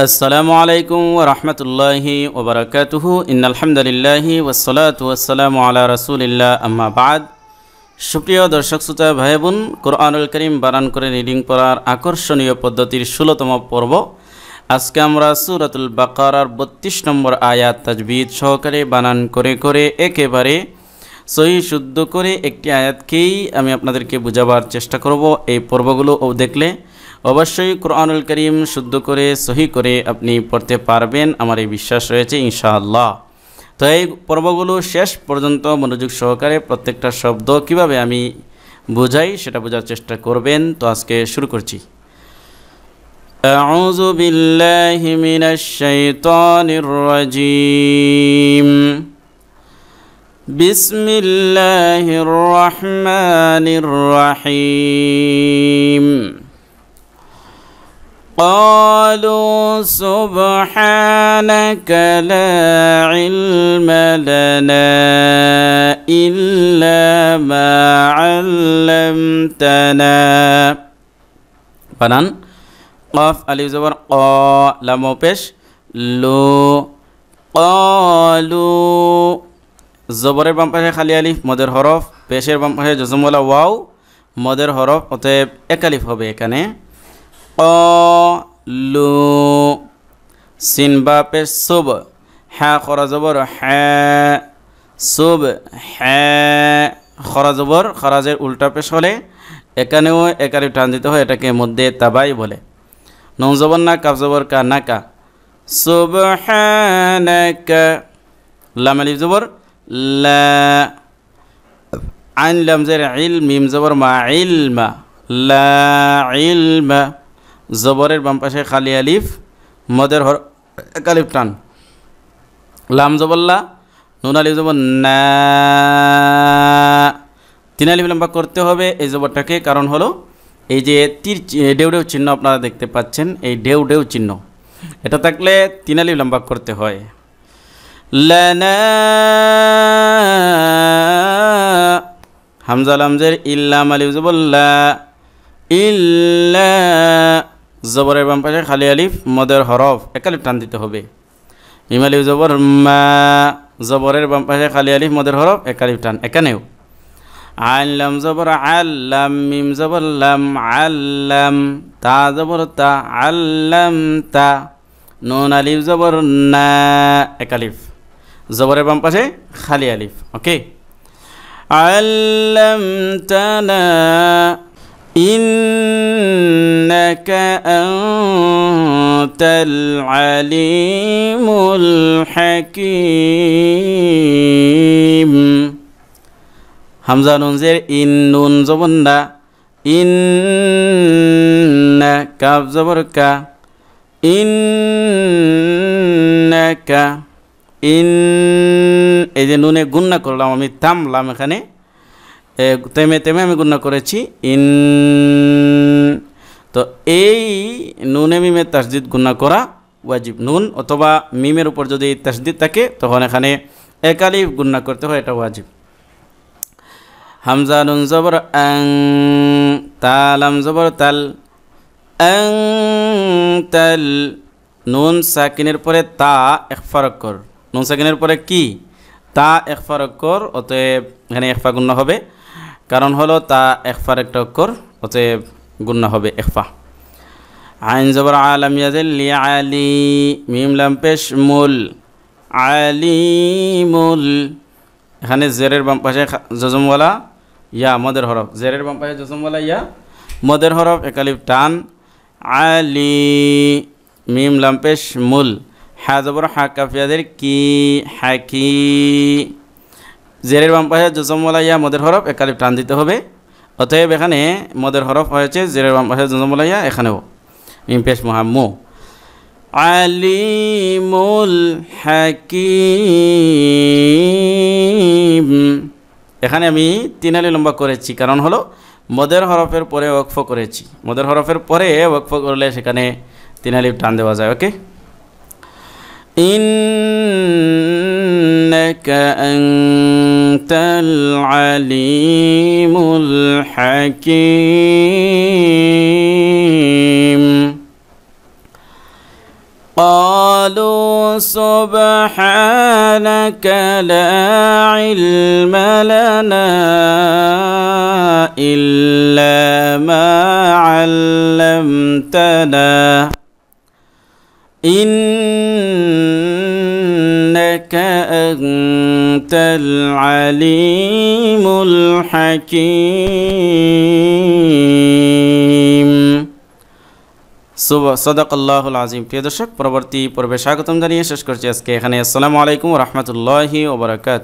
আসসালামু আলাইকুম ওয়া রাহমাতুল্লাহি ওয়া বারাকাতুহু ইন্নাল হামদুলিল্লাহি ওয়াস সালাতু ওয়াস সালামু আলা রাসূলিল্লাহ আম্মা বা'দ। সুপ্রিয় দর্শক শ্রোতা ভাই বোন, কোরআনুল কারীম বানান করে রিডিং পড়ার আকর্ষণীয় পদ্ধতির 16তম পর্ব। আজকে আমরা সূরাতুল বাকারার 32 নম্বর আয়াত তাজবিদ সহকারে বানান করে একেবারে সহি শুদ্ধ করে একটি আয়াতকেই আমি আপনাদেরকে বোঝাবার চেষ্টা করব। এই পর্বগুলো দেখলে অবশ্যই কোরআনুল কারীম শুদ্ধ করে সহি করে আপনি পড়তে পারবেন, আমার এই বিশ্বাস রয়েছে ইনশাআল্লাহ। তো এই পর্বগুলো শেষ পর্যন্ত মনোযোগ সহকারে প্রত্যেকটা শব্দ কিভাবে আমি বোঝাই সেটা বোঝার চেষ্টা করবেন। তো আজকে শুরু করছি। আউযু বিল্লাহি মিনাশ শাইতানির রাজীম। বিসমিল্লাহির রহমানির রহিম। قالوا سبحانك لا علم لنا إلا ما علمتنا বানান قاف আলিফ জবর ক লাম পেশ লো قالوا জবরের বাম পাশে খালি আলিফ মদের হরফ, পেশের বাম পাশে জজমওয়ালা ওয়াও মদের হরফ, অতএব এক আলিফ হবে এখানে। قالوا সিন বা পেশ সুব হ্যাঁ খরা জবর হ্যাঁ সুব হ্যাঁ খরা জবর খরাজের উল্টা পেশ হলে এখানেও এক আলিফ টান দিতে হয়, এটাকে মধ্যে তাবাই বলে। নুন জবর না কাফ জবর কা নাকা সুবহানাকা লাম আলিফ জবর লা আইন লাম জের ইল মিম জবর মা ইলমা লা ইলমা জবরের বাম পাশে খালি আলিফ মদের এক আলিফ টান লাম জবল্লা নুন আলিফ জবর না তিন আলিফ লম্বা করতে হবে এই জবরটাকে, কারণ হলো এই যে তীর ঢেউ ঢেউ চিহ্ন আপনারা দেখতে পাচ্ছেন, এই ঢেউ ঢেউ চিহ্ন এটা থাকলে তিন আলিফ লম্বা করতে হয়। লানা হামজা লামজের ইল্লাম আলিফ জবর লা ইল্লা জবরের বাম পাশে খালি আলিফ মদের হরফ এক আলিফ টান দিতে হবে। মিম আলিফ জবর মা জবরের বাম পাশে খালি আলিফ মদের হরফ এক আলিফ টান এখানেও। আইন লাম জবর আল্লাম মিম জবর লাম আল্লাম তা জবর তা আল্লাম তা নুন আলিফ জবর না এক আলিফ জবরের বাম পাশে খালি আলিফ। ওকে, আল্লামতানা ইন্নাকা আনতাল আলিমুল হাকীম। হামজা নুন জের ইন নুন জবর না ইন্না কাফ জবর কা ইন্নাকা ইন এই যে নুনে গুণনা করলাম আমি থামলাম এখানে, তেমে তেমে আমি গুণনা করেছি ইন। তো এই নুনে মিমের তাসদিদ গুণনা করা ওয়াজিব। নুন অথবা মিমের উপর যদি তাসদিদ থাকে তখন এখানে এক আলিফ গুণনা করতে হয়, এটা ওয়াজিব। হামজা নুন জবর আং তালাম জবর তাল আং তাল নুন সাকিনের পরে তা ইখফা কর, নুন সাকিনের পরে কি তা ইখফা কর, অতএব এখানে ইখফা গুণনা হবে, কারণ হলো তা ইখফার একটা অক্ষর, অতএব গুণনা হবে ইখফা। আইন জবর আলাম ইয়াজিল লি আলি মিম লাম পেশ মুল আলিমুল এখানে জেরের বাম পাশে জজমওয়ালা ইয়া মদের হরফ, জেরের বাম পাশে জজমওয়ালা ইয়া মদের হরফ এক আলিফ টান আলি মিম লাম পেশ মুল হা জবর হা কাফিয়াদের কি হাকি জেরের বাম পাশে জজমওয়ালা ইয়া মদের হরফ এক আলিফ টান দিতে হবে, অতএব এখানে মদের হরফ হয়েছে জেরের বাম পাশে জজমওয়ালা ইয়া এখানেও মিম পেশ মুহাম্মু আলিমুল হাকীম। এখানে আমি তিন আলিফ লম্বা করেছি, কারণ হলো মদের হরফের পরে ওয়াকফ করেছি, মদের হরফের পরে ওয়াকফ করলে সেখানে তিন আলিফ টান দেওয়া যায়। ওকে, ইন্নাকা আনতাল আলিমুল হাকীম। قالوا سبحانك لا علم لنا إلا ما علمتنا إنك أنت العليم الحكيم সদাকাল্লাহুল আযীম। প্রিয় দর্শক, পরবর্তী পর্বে স্বাগতম জানিয়ে শেষ করছি আজকে এখানে। আসসালামু আলাইকুম ওয়া রাহমাতুল্লাহি ওয়া বারাকাতুহু।